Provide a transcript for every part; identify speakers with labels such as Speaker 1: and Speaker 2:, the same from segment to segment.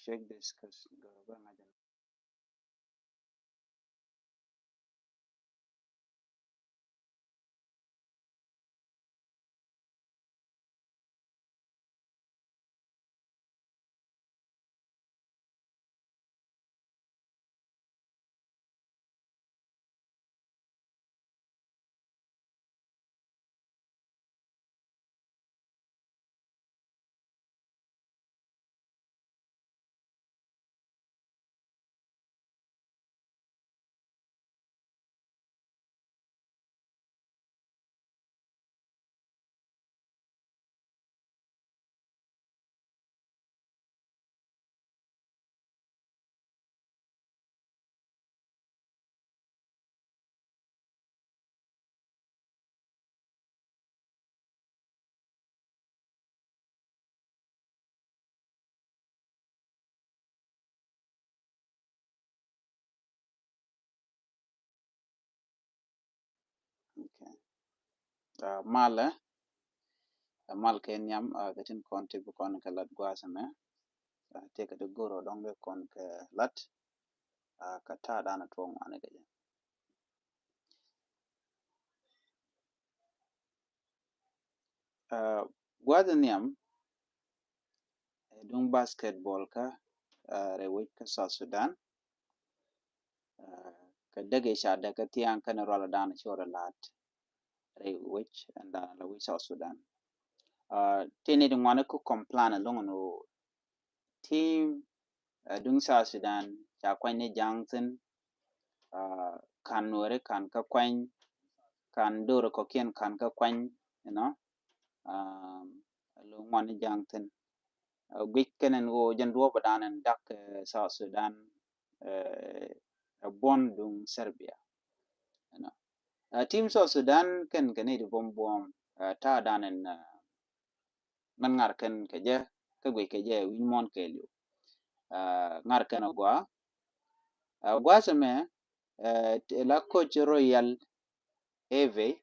Speaker 1: check this because okay. Mala mal ken yam gatin konti bu kon ka lat gwasame take the goro donge kon ka lat ka ta dana tuong ane gaje. Gwadan yam dung basketball ka rewit ka South Sudan ka dage sha daga tiang kana rola dana chora lat rewit and la wi South Sudan. Tini dung wana ku complan along no team dung South Sudan cha kwanye jangtin kan nuore kan ka kwany kan doro ko kien kan ka kwany you know lo ngwan jangtin gwik kenen wo jan do badanen dak South Sudan bon dung Serbia you know team South Sudan ken kene de bom bom ta danen man ngar ken keje ka gwe keje win mon kelio ngar ken gwa seme la coach Royal Eve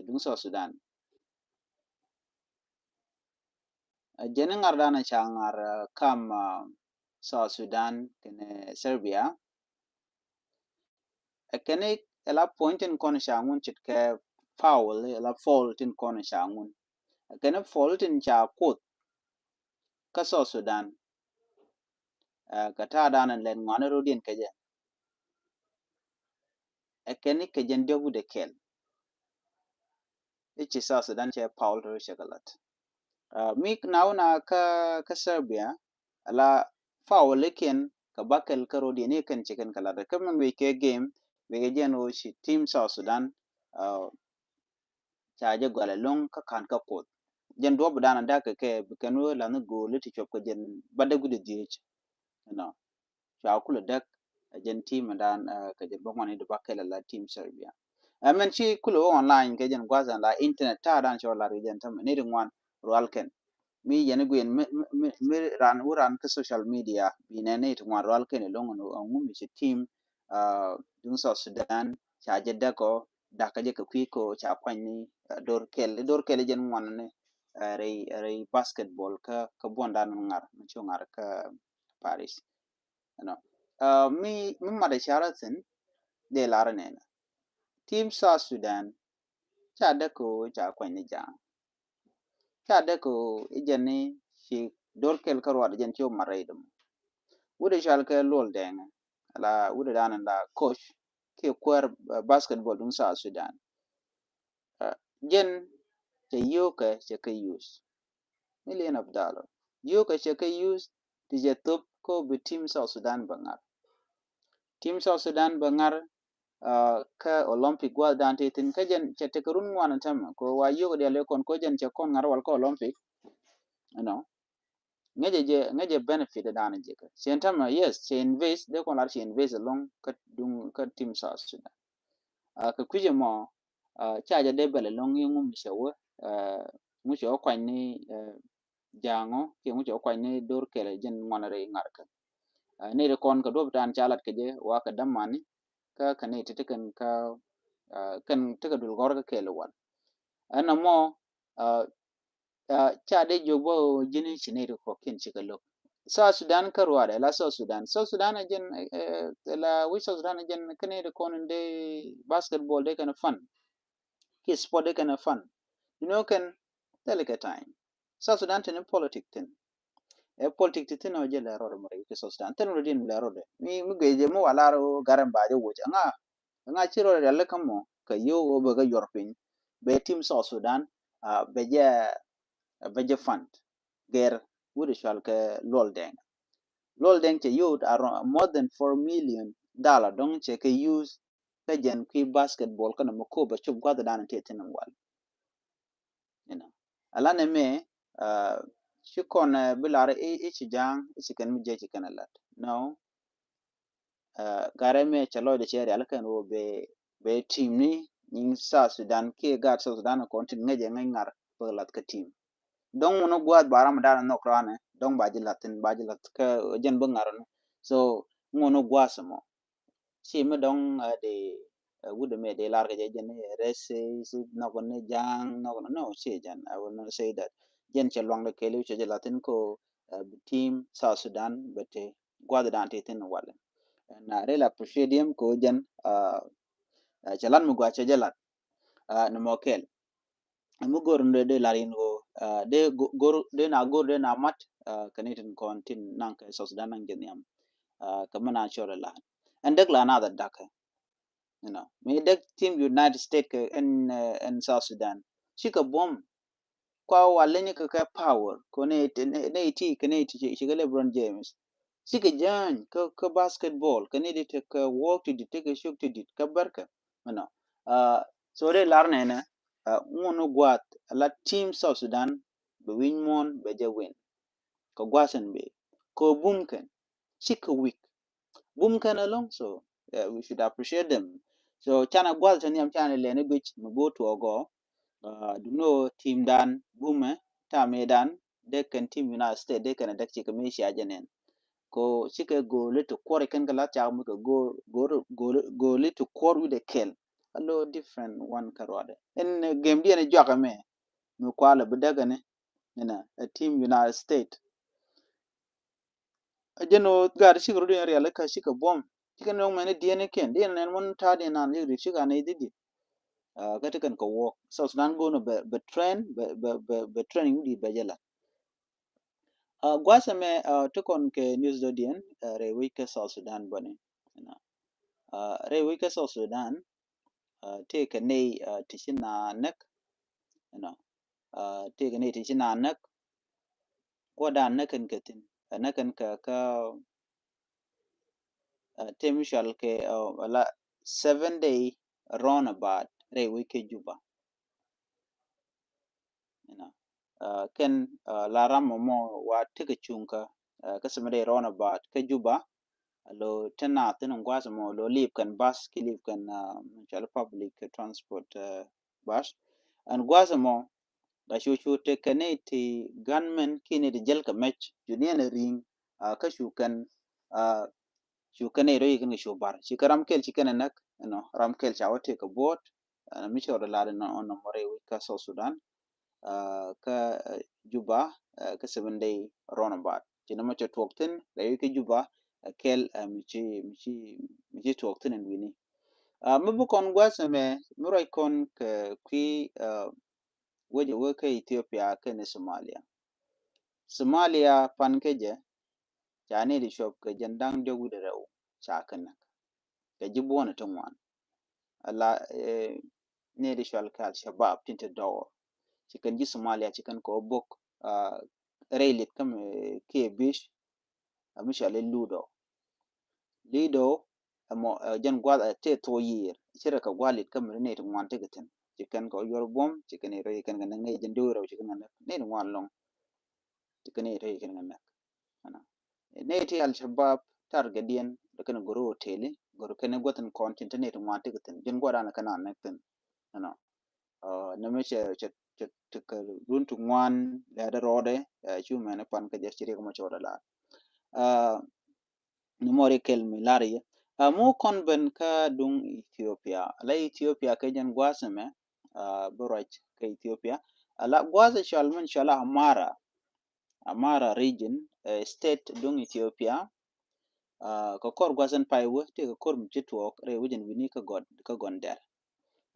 Speaker 1: dung South Sudan jene ngar dana changar kam South Sudan kene Serbia kene la point in kon shangun chitke foul la fault in kon shangun kene fault in cha kot ka South Sudan ka ta dana len ngwana rodin keje kene kejen dogu de kel ichi South Sudan che foul ro shagalat mik nauna ka Serbia la foul ken ka bakel ka rodin ken chicken kala de kam we ke game we gen o shi team South Sudan chaje gwala long ka kan ka kot jen do budana da ka ke kanu la no go liti chop ko jen bada gude diech no cha kula dak jen team dan ka jen bo ngani de bakela la team Serbia men chi kula online ke jen gwaza la internet ta dan cho la jen tam ne ringwan rolken mi yen gwen mi ran uran ka social media bi ne ne twan rolken long no ngum chi team dun South Sudan chaje da ko da ka je ka kwiko cha kwani dor kel jen ngwan ne rei basketball ka bonda ngar cho ngar ka Paris you know mi mada sharatin de larane team South Sudan cha da ko cha kwani jang cha da ko ijeni shi dor kel ka ro jen cho maraidum wude shal ka lol deng la wude danan la coach ke kwar basketball dun South Sudan jen che yoka che ka use million of dollar yoka che ka use ti je top ko bi team South Sudan bangar team South Sudan bangar ka Olympic gwal dan te tin ka jen che te kurun wan tam ko wa yoga de le kon ko jen che kon ngar wal ko Olympic you know ngeje benefit dan je ka sen tam yes che invest de kon la che invest long ka dung ka team South Sudan ka kuje mo cha ja de bele long yung mi shewe mu she kwa ni jango ke mu she kwa ni dor kele jen monare ngarka ne de kon ka do tan chalat ke je wa ka damani ka kane te kan ka kan te ka dul gor ka kele wan ana mo cha de jobo jini chine ko ken chikalo South Sudan karwada la South Sudan ajen la wi South Sudan ajen kene de konen de basketball de kana fun ki sport de kana fun can delicate time South Sudan ten politics ten e politics ten o je la ro mo ke South Sudan ten ro din la ro de mi ge mo wala ro garan ba je wo nga chiro de le kamo ka yo o be ga yorpin be team South Sudan be je fund ger wuri shal ke lol deng lol deng che youth around more than 4 million dollar don che ke use ka jen ki basketball kana mo ko ba chub gwada dan te tin wal you know ala ne me shi kon bilare e chi jang chi kan mi je chi kana lat no gare me chalo de chere ala kan wo be team ni nin sa Sudan ke ga sa Sudan ko tin ngeje ngar pe lat ka team don wono gwad baram dan no krane don baji lat ka jen bangar no so ngono gwasamo si me dong de wude me de larga je jen rese si no ne jang no si jan I will not say that jen che long de kelu che latin ko team South Sudan bete gwada dan te tin wala na rela presidium ko jen chalan mu gwa che jalat no mokel mu gor de larin go de gor de na mat kanitin kontin nan ka South Sudan nan jen yam kamana chore la and dek la na da daka me dek team United States in South Sudan shika bom kwa wale ka power ko ne ti shi LeBron James shika jan ka basketball ka ne de ka work to de ka shuk to de ka barka uh so de larne na ngono gwat la team South Sudan be win mon be je win ko gwasen be ko bumken shika week boom can along so we should appreciate them so chana gwal tani am chana lene bich go to ogo do no team dan boom ta medan they can team United States they can adak chika me shi ajanen ko chika go little quarter kan kala cha mu go little quarter with the kill allo different one karwade in game dia ne joga me mu kwala bedaga ne a team United States ajeno gar shikro de real ka shika bom shika no mane diene ken diene nen mon ta de nan yiri shika ne didi kati kan ko wo so sudan go no be train be training di be jela gwasa me to kon ke news do dien re wike so sudan bone re wike so sudan te ke ne tishina nek you know te ke ne tishina nek ko da nakan ketin nakan ka temishal ke wala 7 day runabout re wike juba you know ken la ramo mo wa tika chunka ka samade runabout ka juba lo tana tinun gwasa mo lo leave kan bus ki leave kan chal public transport bus and gwasa mo da shu te kaneti gunmen kini de jelka match junior ring ka shukan shukane ro yikin shubar shikaram kel shikana nak ram kel chawote ka bot mi choro la na on more ka so Sudan ka juba ka 7 day runabout china ma cha twokten la yike juba kel michi twokten en wini mabu kon gwasa me murai kon ka kwi waje waka Ethiopia ka ne Somalia pan keje jani di shop ka jandang jogu de rew chakan ka jibona tungwan ala ne di shal ka shabab tinta dawo cikin ji Somalia cikin ko bok railit kam ke bish mishale lido amo jan gwal te to yir cire ka gwalit kam ne to wan te gaten cikin ko yor bom cikin ne rai kan nan ne jan doro cikin nan ne wan long cikin ne rai kan nan ana ne ti al shabab targadian da kan goro tele goro kan gotan content ne to wan te gaten jan gwada na kana nan tan ana na me che ka runtu ngwan la da rode chu me ne pan ka jer chiri ko chora la ni mori kel mi lari mo kon ben ka dung Ethiopia la Ethiopia ka jan gwasa me boraj ka Ethiopia ala gwasa shalman shala amara Amara region state dung Ethiopia ka kor gwasan paiwo te ka kor mchitwok re wujin wini ka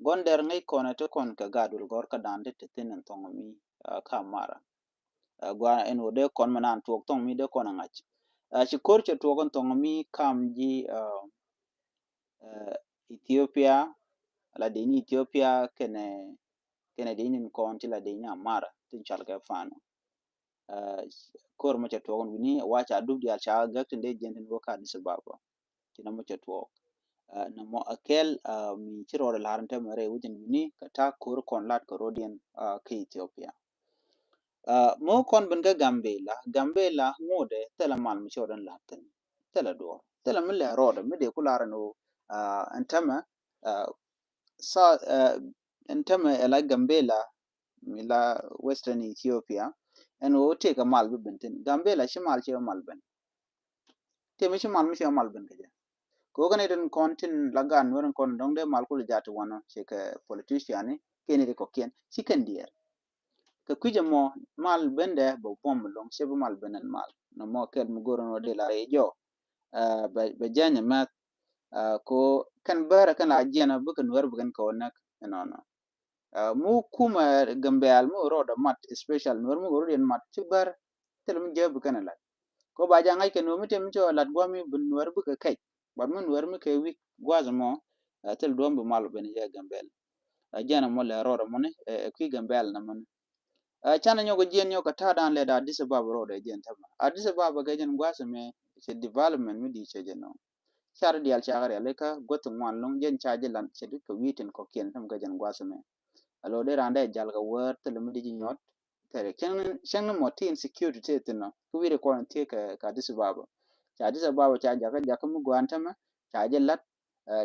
Speaker 1: gonder ngai kona te kon ka gadul gor ka dande te tenen tongomi ka mara gwa eno de kon manan twok tong mi de kon ngach ci kor che twok tong mi kam ji Ethiopia la deni Ethiopia kene deni kon ti la deni amara tin chal ka fano kor ma che twok wini wacha dub dia cha gak tinde jenten go ka disababa kina mo che twok na mo akel mi chiro la rante mere wujin wini ka ta kor kon lat ko rodien ke Ethiopia mo kon ben ga gambela ngode tela mal mi chodan latin tela do tela mi le roda mi de kulara no antama sa antama ela gambela mila western Ethiopia en o te ka mal bentin gambela shimal che mal ben te mi shimal mi shimal ben ke ko gane den kontin lagan wer kon dong de mal kul jatu wono che ka politician ni kene ko ken chicken dear ka kuje mo mal bende bo pom long shebe mal benen mal no mo kel mu goro no de la rejo be janya mat ko kan bara kan ajena bu kan wer bu kan ko nak no no mu kuma gambe al mu roda mat special nur mu goro den mat ci bar tel mu je bu kan la ko ba janga ke no mitem cho lat bo mi bu wer bu ka kai ba mun wer mu ke wi gwazo mo tel dom bu mal ben je gambel ajena mo le roda mo ne ki gambel na mo chana nyogo jien nyoka tada le da Addis Ababa road jen tama Addis Ababa ga jen gwasa me che development mi di che jeno char dial chagare le ka goto ngwan long jen chaje lan che dik ko witin ko kien tam ga jen gwasa me alo de rande jal ga wer te le mi di nyot tere chen mo tin security te tino ku wi ko te ka Addis Ababa cha Addis Ababa cha ja ka mu gwan tama chaje lat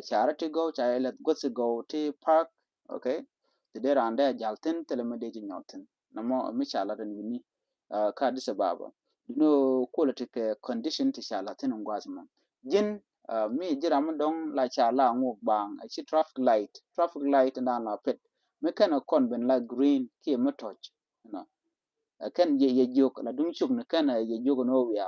Speaker 1: chara to go cha lat goto go te park okay de rande jal tin te le mi di nyotin namo mishala den wini ka Addis Ababa no quality condition ti shala tin ngwazma jin mi jira mu dong la chala ngu bang a chi traffic light na la pet me kana kon ben la green ki me touch no kan ye jok la dum chuk ne kana ye jok no ya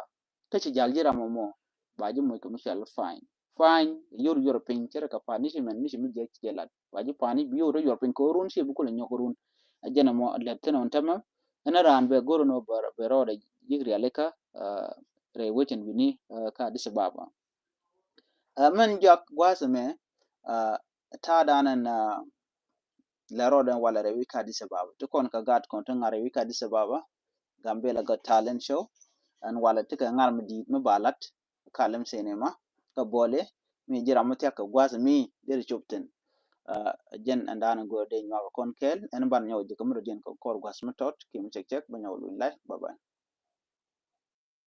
Speaker 1: ta chi jal jira mo ba ji mo ko mishala fine yor pin chere ka pa ni men mi mi je lat ba ji pa ni bi yor pin ko run shi bu ko nyokorun ajana mo le teno tama ana ran be goro no be roda yigri aleka re wechen bini ka Addis Ababa man jak gwasame ta danan la roda wala re wika Addis Ababa to kon ka gat kon tan ngare wika Addis Ababa Gambela got talent show an wala tika ngar mi balat kalem sinema ka bole mi jira mutya ka gwasami der chupten jen andana go de nyaw kon kel en ban nyaw de kamro den ko kor gwas matot kim chek chek ba nyaw lu lai bye bye